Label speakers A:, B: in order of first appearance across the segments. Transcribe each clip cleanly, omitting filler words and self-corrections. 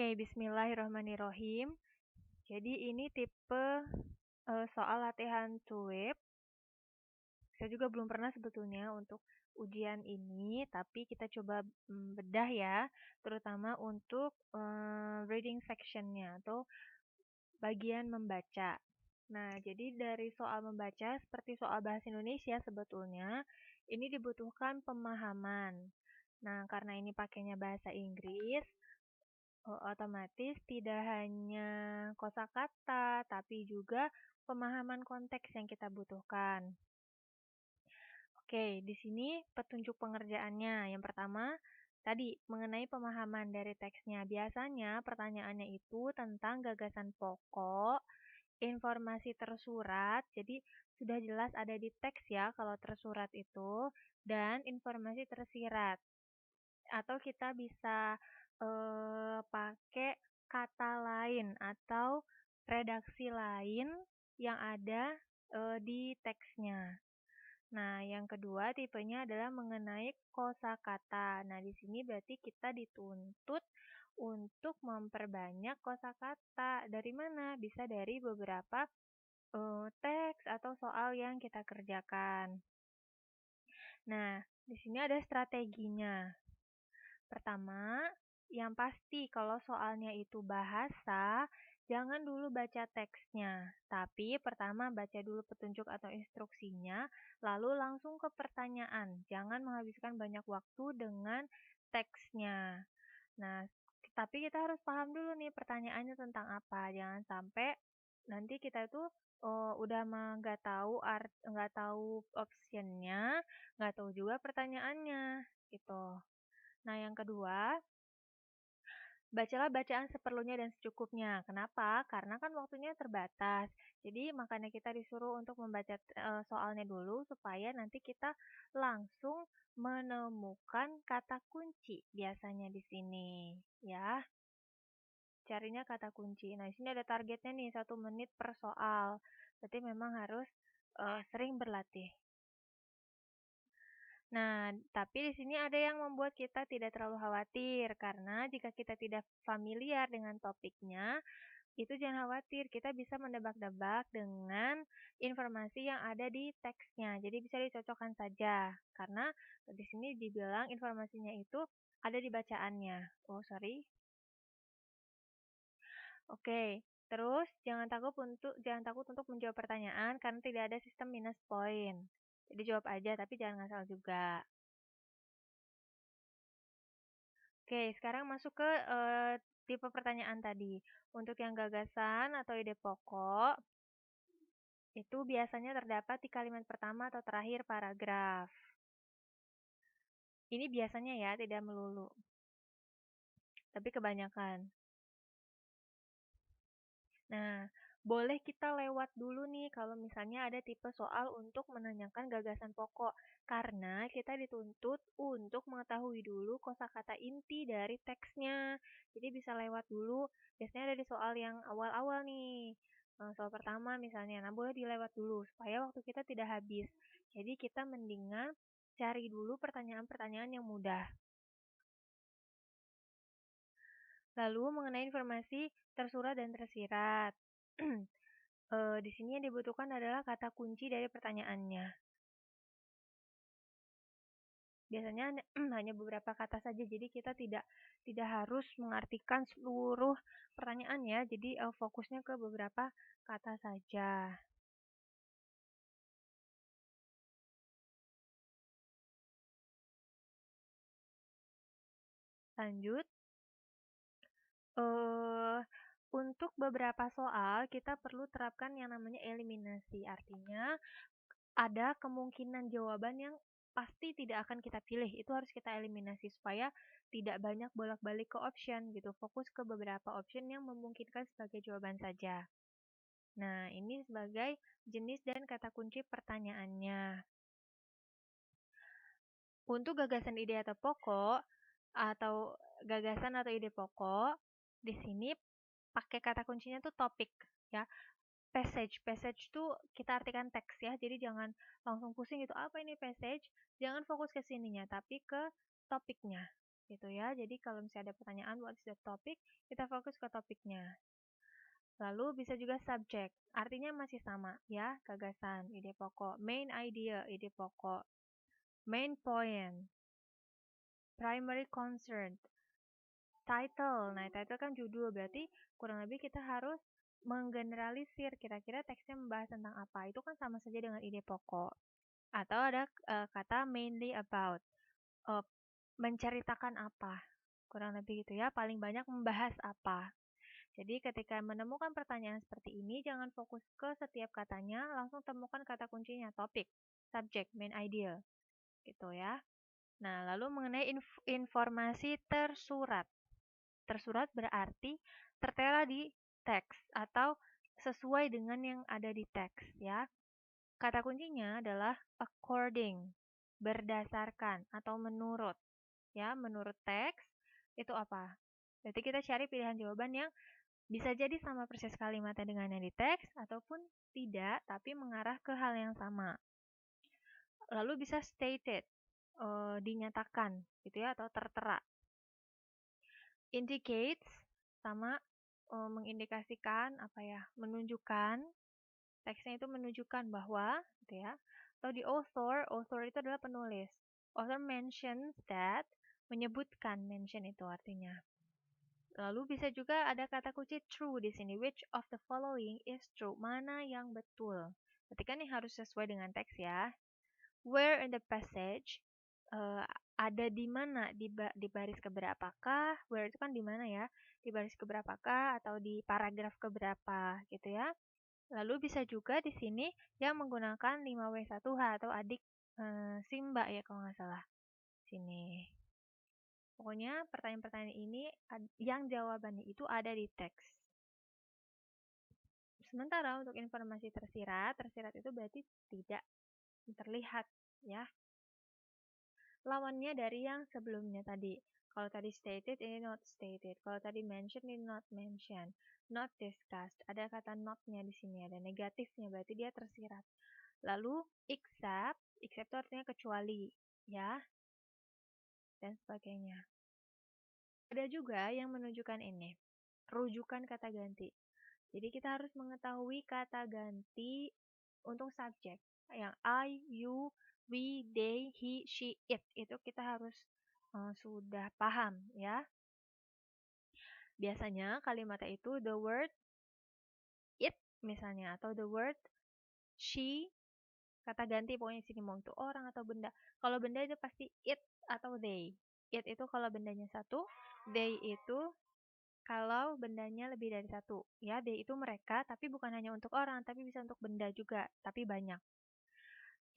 A: Oke, bismillahirrahmanirrahim. Jadi ini tipe soal latihan TOEIC. Saya juga belum pernah sebetulnya untuk ujian ini, tapi kita coba bedah ya, terutama untuk reading section-nya atau bagian membaca. Nah, jadi dari soal membaca seperti soal bahasa Indonesia sebetulnya ini dibutuhkan pemahaman. Nah, karena ini pakainya bahasa Inggris, otomatis tidak hanya kosakata, tapi juga pemahaman konteks yang kita butuhkan. Oke, di sini petunjuk pengerjaannya. Yang pertama, tadi mengenai pemahaman dari teksnya. Biasanya pertanyaannya itu tentang gagasan pokok, informasi tersurat, jadi sudah jelas ada di teks ya kalau tersurat itu, dan informasi tersirat. Atau kita bisa pakai kata lain atau redaksi lain yang ada di teksnya. Nah, yang kedua tipenya adalah mengenai kosakata. Nah, di sini berarti kita dituntut untuk memperbanyak kosakata. Dari mana? Bisa dari beberapa teks atau soal yang kita kerjakan. Nah, di sini ada strateginya. Pertama, yang pasti kalau soalnya itu bahasa, jangan dulu baca teksnya, tapi pertama baca dulu petunjuk atau instruksinya, lalu langsung ke pertanyaan. Jangan menghabiskan banyak waktu dengan teksnya. Nah, tapi kita harus paham dulu nih pertanyaannya tentang apa. Jangan sampai nanti kita tuh udah nggak tahu nggak tahu optionnya, nggak tahu juga pertanyaannya, gitu. Nah, yang kedua, bacalah bacaan seperlunya dan secukupnya. Kenapa? Karena kan waktunya terbatas. Jadi makanya kita disuruh untuk membaca soalnya dulu supaya nanti kita langsung menemukan kata kunci biasanya di sini, ya. Carinya kata kunci. Nah, di sini ada targetnya nih 1 menit per soal. Berarti memang harus sering berlatih. Nah, tapi di sini ada yang membuat kita tidak terlalu khawatir, karena jika kita tidak familiar dengan topiknya, itu jangan khawatir, kita bisa mendebak-debak dengan informasi yang ada di teksnya. Jadi bisa dicocokkan saja, karena di sini dibilang informasinya itu ada di bacaannya. Oh, sorry. Oke, terus jangan takut untuk menjawab pertanyaan karena tidak ada sistem minus poin. Jadi jawab aja, tapi jangan ngasal juga. Oke, sekarang masuk ke tipe pertanyaan tadi. Untuk yang gagasan atau ide pokok, itu biasanya terdapat di kalimat pertama atau terakhir paragraf. Ini biasanya ya, tidak melulu. Tapi kebanyakan. Nah, boleh kita lewat dulu nih kalau misalnya ada tipe soal untuk menanyakan gagasan pokok. Karena kita dituntut untuk mengetahui dulu kosakata inti dari teksnya. Jadi bisa lewat dulu. Biasanya ada di soal yang awal-awal nih. Soal pertama misalnya. Nah, boleh dilewat dulu supaya waktu kita tidak habis. Jadi kita mendingan cari dulu pertanyaan-pertanyaan yang mudah. Lalu mengenai informasi tersurat dan tersirat. Di sini yang dibutuhkan adalah kata kunci dari pertanyaannya. Biasanya hanya beberapa kata saja, jadi kita tidak harus mengartikan seluruh pertanyaan ya. Jadi fokusnya ke beberapa kata saja. Lanjut. Untuk beberapa soal kita perlu terapkan yang namanya eliminasi. Artinya ada kemungkinan jawaban yang pasti tidak akan kita pilih. Itu harus kita eliminasi supaya tidak banyak bolak-balik ke option gitu. Fokus ke beberapa option yang memungkinkan sebagai jawaban saja. Nah, ini sebagai jenis dan kata kunci pertanyaannya. Untuk gagasan ide atau pokok atau gagasan atau ide pokok, di sini pakai kata kuncinya tuh topik ya. Passage tuh kita artikan teks ya, jadi jangan langsung pusing gitu, apa ini passage? Jangan fokus ke sininya, tapi ke topiknya gitu ya. Jadi kalau misalnya ada pertanyaan what is the topic, kita fokus ke topiknya. Lalu bisa juga subject, artinya masih sama ya, gagasan, ide pokok, main idea, ide pokok, main point, primary concern, title. Nah, title kan judul, berarti kurang lebih kita harus menggeneralisir kira-kira teksnya membahas tentang apa. Itu kan sama saja dengan ide pokok. Atau ada kata mainly about, uh, menceritakan apa. Kurang lebih gitu ya, paling banyak membahas apa. Jadi ketika menemukan pertanyaan seperti ini, jangan fokus ke setiap katanya, langsung temukan kata kuncinya, topik, subject, main idea, gitu ya. Nah, lalu mengenai informasi tersurat. Tersurat berarti tertera di teks atau sesuai dengan yang ada di teks ya. Kata kuncinya adalah according, berdasarkan atau menurut. Ya, menurut teks itu apa? Berarti kita cari pilihan jawaban yang bisa jadi sama persis kalimatnya dengan yang di teks, ataupun tidak, tapi mengarah ke hal yang sama. Lalu bisa stated, dinyatakan, gitu ya, atau tertera. Indicates, sama mengindikasikan, apa ya, menunjukkan, teksnya itu menunjukkan bahwa, gitu ya. Atau di author itu adalah penulis. Author mentions that, menyebutkan, mention itu artinya. Lalu bisa juga ada kata kunci true di sini. Which of the following is true? Mana yang betul? Berarti kan yang harus sesuai dengan teks ya. Where in the passage? Ada di mana? Di baris keberapakah? Where itu kan di mana ya? Di baris keberapakah atau di paragraf keberapa gitu ya. Lalu bisa juga di sini yang menggunakan 5W1H atau adik Simba ya kalau nggak salah. Sini. Pokoknya pertanyaan-pertanyaan ini yang jawabannya itu ada di teks. Sementara untuk informasi tersirat itu berarti tidak terlihat ya. Lawannya dari yang sebelumnya tadi. Kalau tadi stated, ini not stated. Kalau tadi mention, ini not mention. Not discussed. Ada kata not-nya di sini, ada negatifnya, berarti dia tersirat. Lalu except itu artinya kecuali, ya, dan sebagainya. Ada juga yang menunjukkan ini, rujukan kata ganti. Jadi kita harus mengetahui kata ganti untuk subjek. Yang I, you, we, they, he, she, it. Itu kita harus sudah paham ya. Biasanya kalimatnya itu the word it misalnya. Atau the word she. Kata ganti pokoknya sini mau itu orang atau benda. Kalau benda itu pasti it atau they. It itu kalau bendanya satu. They itu kalau bendanya lebih dari satu, ya, they itu mereka, tapi bukan hanya untuk orang, tapi bisa untuk benda juga, tapi banyak.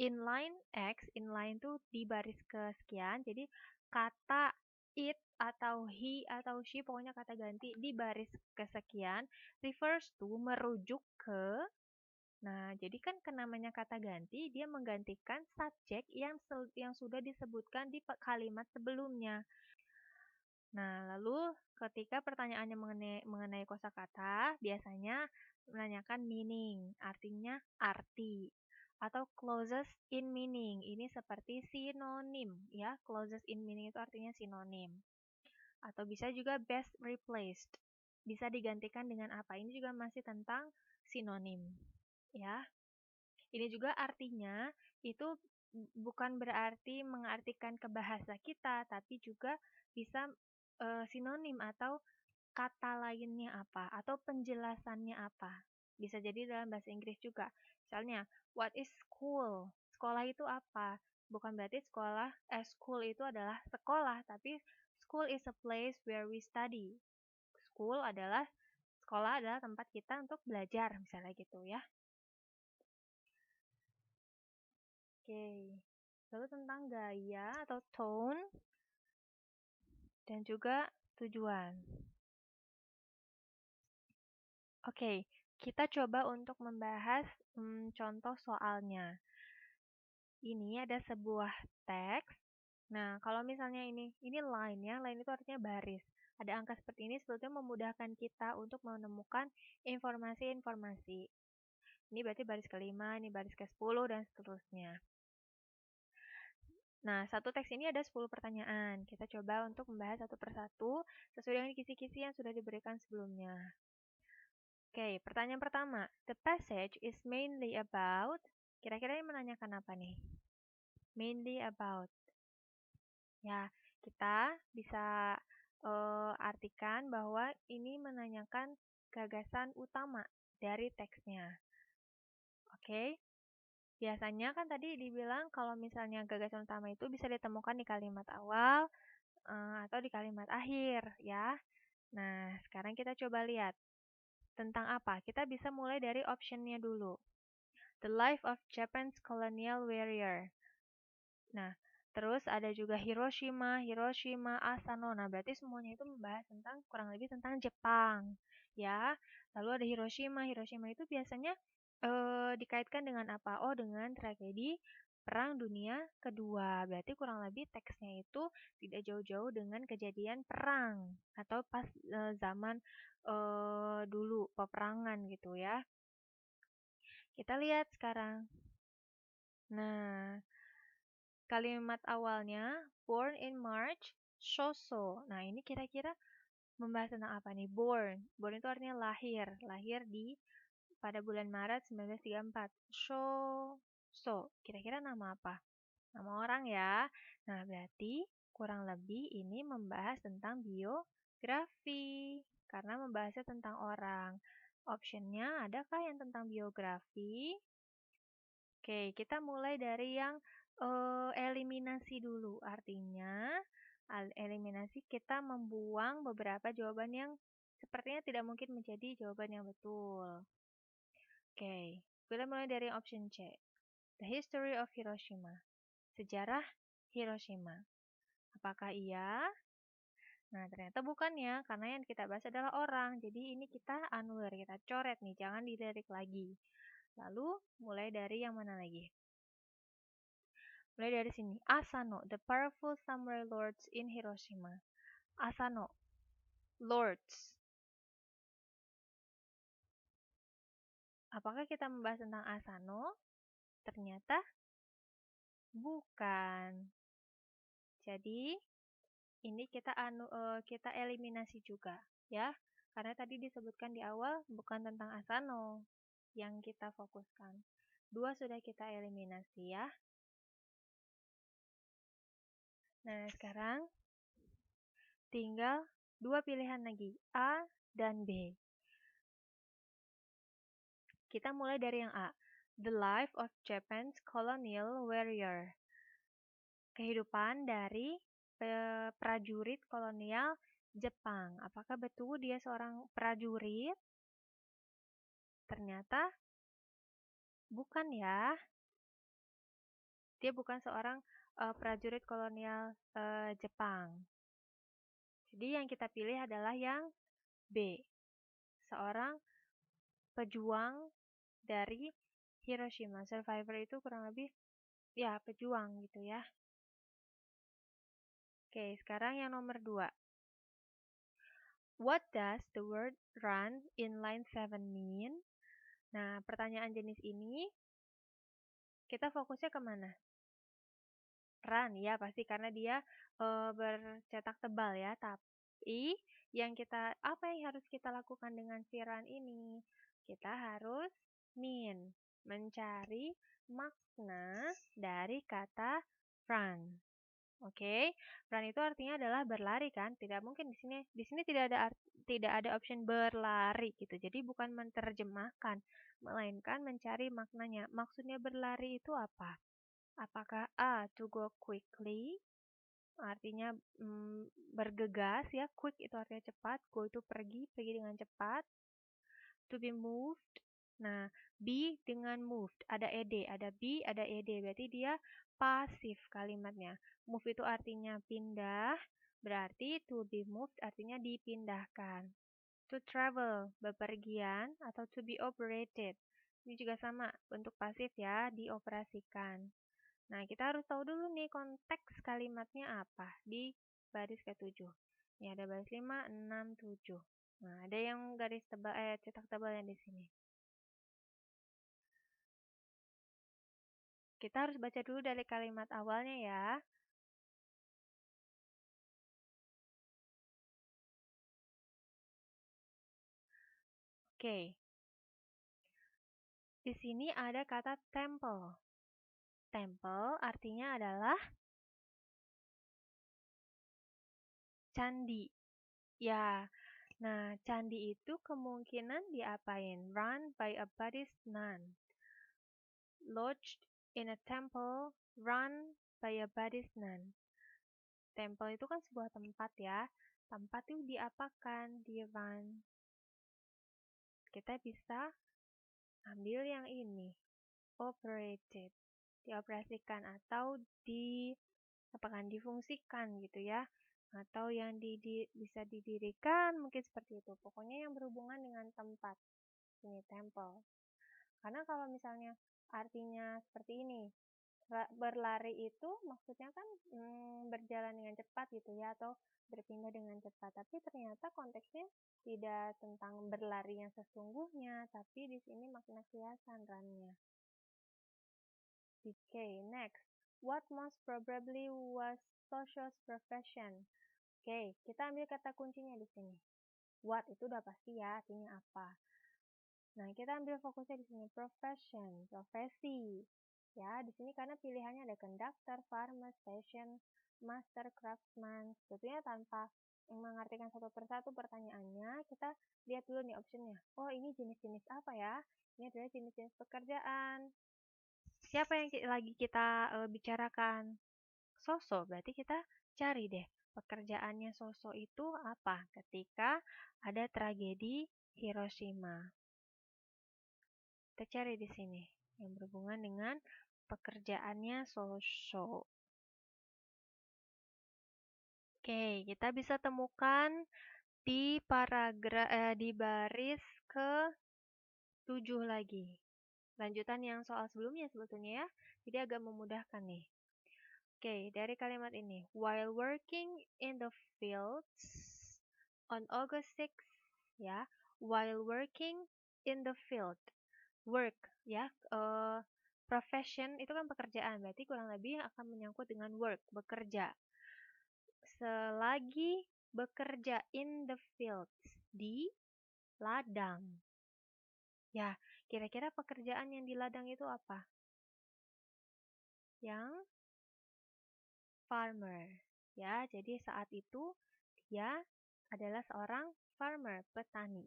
A: Inline X, inline tuh di baris kesekian, jadi kata it atau he atau she, pokoknya kata ganti di baris kesekian, refers to, merujuk ke, nah, jadi kan namanya kata ganti, dia menggantikan subjek yang sudah disebutkan di kalimat sebelumnya. Nah, lalu ketika pertanyaannya mengenai kosakata, biasanya menanyakan meaning, artinya arti, atau clauses in meaning. Ini seperti sinonim, ya. Clauses in meaning itu artinya sinonim. Atau bisa juga best replaced. Bisa digantikan dengan apa? Ini juga masih tentang sinonim, ya. Ini juga artinya itu bukan berarti mengartikan ke bahasa kita, tapi juga bisa sinonim atau kata lainnya apa, atau penjelasannya apa. Bisa jadi dalam bahasa Inggris juga. Misalnya, what is school? Sekolah itu apa? Bukan berarti school itu adalah sekolah, tapi school is a place where we study. Sekolah adalah tempat kita untuk belajar, misalnya gitu ya. Oke, lalu tentang gaya atau tone dan juga tujuan. Oke, kita coba untuk membahas contoh soalnya. Ini ada sebuah teks. Nah, kalau misalnya ini line ya, line itu artinya baris. Ada angka seperti ini sebetulnya memudahkan kita untuk menemukan informasi-informasi. Ini berarti baris ke-5, ini baris ke-10, dan seterusnya. Nah, satu teks ini ada 10 pertanyaan. Kita coba untuk membahas satu persatu sesuai dengan kisi-kisi yang sudah diberikan sebelumnya. Oke, pertanyaan pertama. The passage is mainly about. Kira-kira yang menanyakan apa nih? Mainly about. Ya, kita bisa artikan bahwa ini menanyakan gagasan utama dari teksnya. Oke. Biasanya kan tadi dibilang kalau misalnya gagasan utama itu bisa ditemukan di kalimat awal atau di kalimat akhir ya. Nah, sekarang kita coba lihat tentang apa. Kita bisa mulai dari optionnya dulu. The Life of Japan's Colonial Warrior. Nah, terus ada juga Hiroshima, Asano. Nah, berarti semuanya itu membahas tentang kurang lebih tentang Jepang, ya. Lalu ada Hiroshima. Hiroshima itu biasanya dikaitkan dengan apa? Oh, dengan tragedi Perang Dunia Kedua. Berarti kurang lebih teksnya itu tidak jauh-jauh dengan kejadian perang atau pas zaman dulu peperangan gitu ya. Kita lihat sekarang. Nah, kalimat awalnya born in March, Shoso. Nah, ini kira-kira membahas tentang apa nih? Born. Born itu artinya lahir. Lahir di pada bulan Maret 1934. Shoso. Kira-kira nama apa? Nama orang ya. Nah, berarti kurang lebih ini membahas tentang biografi. Karena membahasnya tentang orang. Optionnya adakah yang tentang biografi? Oke, kita mulai dari yang eliminasi dulu. Artinya, eliminasi kita membuang beberapa jawaban yang sepertinya tidak mungkin menjadi jawaban yang betul. Oke, kita mulai dari option C. The History of Hiroshima. Sejarah Hiroshima. Apakah iya? Nah, ternyata bukan ya, karena yang kita bahas adalah orang. Jadi ini kita anulir, kita coret nih, jangan dilirik lagi. Lalu, mulai dari yang mana lagi? Mulai dari sini. Asano, the powerful samurai lords in Hiroshima. Asano, lords. Apakah kita membahas tentang Asano? Ternyata bukan. Jadi, ini kita eliminasi juga, ya. Karena tadi disebutkan di awal bukan tentang Asano yang kita fokuskan. Dua sudah kita eliminasi ya. Nah, sekarang tinggal dua pilihan lagi, A dan B. Kita mulai dari yang A. The Life of Japan's Colonial Warrior. Kehidupan dari prajurit kolonial Jepang. Apakah betul dia seorang prajurit? Ternyata bukan ya. Dia bukan seorang prajurit kolonial Jepang. Jadi yang kita pilih adalah yang B. Seorang pejuang dari Hiroshima. Survivor itu kurang lebih ya pejuang gitu ya. Oke, sekarang yang nomor 2. What does the word run in line 7 mean? Nah, pertanyaan jenis ini kita fokusnya kemana? Run ya pasti karena dia bercetak tebal ya. Tapi apa yang harus kita lakukan dengan si run ini? Kita harus mencari makna dari kata run. Oke, run itu artinya adalah berlari kan? Tidak mungkin di sini tidak ada option berlari gitu. Jadi bukan menerjemahkan, melainkan mencari maknanya. Maksudnya berlari itu apa? Apakah A, to go quickly? Artinya bergegas ya. Quick itu artinya cepat, go itu pergi dengan cepat. To be moved. Nah, be dengan moved, ada ed, ada be, ada ed, berarti dia pasif kalimatnya. Move itu artinya pindah, berarti to be moved artinya dipindahkan. To travel, bepergian, atau to be operated. Ini juga sama, bentuk pasif ya, dioperasikan. Nah, kita harus tahu dulu nih konteks kalimatnya apa di baris ke-7. Ini ada baris 5, 6, 7. Nah, ada yang garis tebal, cetak tebalnya di sini. Kita harus baca dulu dari kalimat awalnya ya. Oke. Di sini ada kata temple. Temple artinya adalah candi. Ya, nah candi itu kemungkinan diapain? Run by a Buddhist nun. Lodged in a temple, run by a Buddhist nun. Temple itu kan sebuah tempat ya. Tempat itu diapakan? Di run. Kita bisa ambil yang ini. Operated. Dioperasikan atau difungsikan gitu ya. Atau yang bisa didirikan mungkin seperti itu. Pokoknya yang berhubungan dengan tempat. Ini temple. Karena kalau misalnya artinya seperti ini, berlari itu maksudnya kan berjalan dengan cepat gitu ya, atau berpindah dengan cepat. Tapi ternyata konteksnya tidak tentang berlari yang sesungguhnya, tapi di sini makna kiasan runnya. Okay, next. What most probably was Sosho's profession? Okay, kita ambil kata kuncinya di sini. What itu udah pasti ya, artinya apa. Nah, kita ambil fokusnya di sini, profession, profesi. Ya, di sini karena pilihannya ada conductor, farmer, station, master, craftsman. Sebetulnya tanpa mengartikan satu persatu pertanyaannya, kita lihat dulu nih optionnya. Oh, ini jenis-jenis apa ya? Ini adalah jenis-jenis pekerjaan. Siapa yang lagi kita bicarakan? Soso, berarti kita cari deh pekerjaannya Soso itu apa ketika ada tragedi Hiroshima. Kita cari di sini yang berhubungan dengan pekerjaannya Soso. Oke, kita bisa temukan di di baris ke-7 lagi. Lanjutan yang soal sebelumnya sebetulnya ya. Jadi agak memudahkan nih. Oke, dari kalimat ini. While working in the fields on August 6, ya. While working in the field. Work, ya. Profession itu kan pekerjaan. Berarti kurang lebih akan menyangkut dengan work, bekerja. Selagi bekerja in the fields, di ladang. Ya, kira-kira pekerjaan yang di ladang itu apa? Yang farmer. Ya, jadi saat itu dia adalah seorang farmer, petani.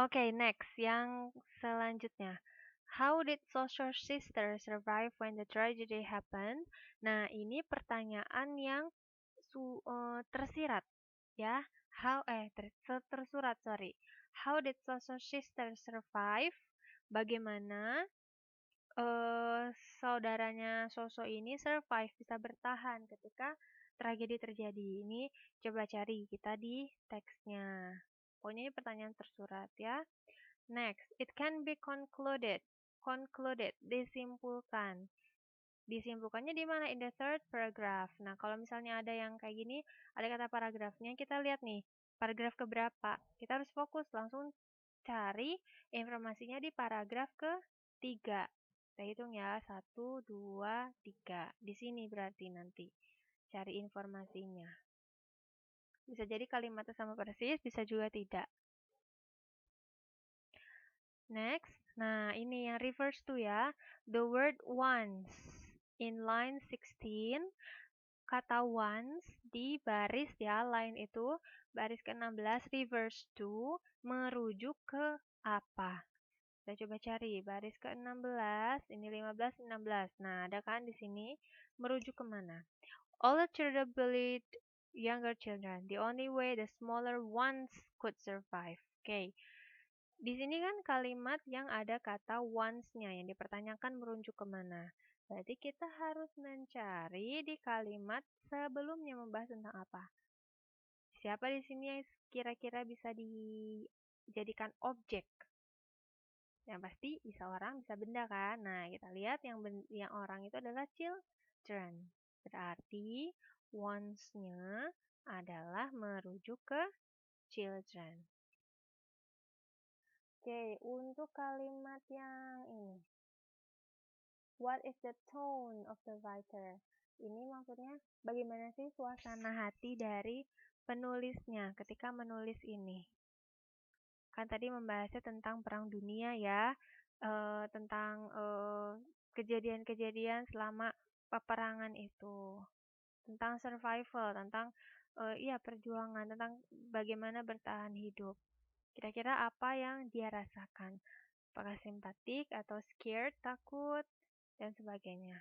A: Oke, next. Yang selanjutnya. How did Social Sister survive when the tragedy happened? Nah, ini pertanyaan yang tersirat. Ya, tersurat, sorry. How did Social Sister survive? Bagaimana saudaranya Soso ini survive, bisa bertahan ketika tragedi terjadi. Ini coba cari kita di teksnya. Pokoknya ini pertanyaan tersurat ya. Next, it can be concluded. Concluded, disimpulkan. Disimpulkannya di mana? In the third paragraph. Nah, kalau misalnya ada yang kayak gini, ada kata paragrafnya, kita lihat nih, paragraf keberapa. Kita harus fokus, langsung cari informasinya di paragraf ke-3. Kita hitung ya, 1, 2, 3. Di sini berarti nanti cari informasinya. Bisa jadi kalimatnya sama persis, bisa juga tidak. Next, nah ini yang refers to ya, the word once. In line 16, kata once di baris ya, line itu, baris ke-16, refers to, merujuk ke apa? Kita coba cari, baris ke-16, ini 15, 16. Nah, ada kan di sini, merujuk kemana? All the children bullied younger children. The only way the smaller ones could survive. Oke. Di sini kan kalimat yang ada kata once-nya yang dipertanyakan merujuk kemana. Berarti kita harus mencari di kalimat sebelumnya membahas tentang apa. Siapa di sini yang kira-kira bisa dijadikan objek? Yang pasti bisa orang, bisa benda kan. Nah, kita lihat yang orang itu adalah children. Berarti once-nya adalah merujuk ke children. Oke, untuk kalimat yang ini. What is the tone of the writer? Ini maksudnya bagaimana sih suasana hati dari penulisnya ketika menulis ini. Kan tadi membahasnya tentang perang dunia ya, tentang kejadian-kejadian selama peperangan itu, tentang survival, tentang iya perjuangan, tentang bagaimana bertahan hidup. Kira-kira apa yang dia rasakan? Apakah simpatik atau scared, takut, dan sebagainya.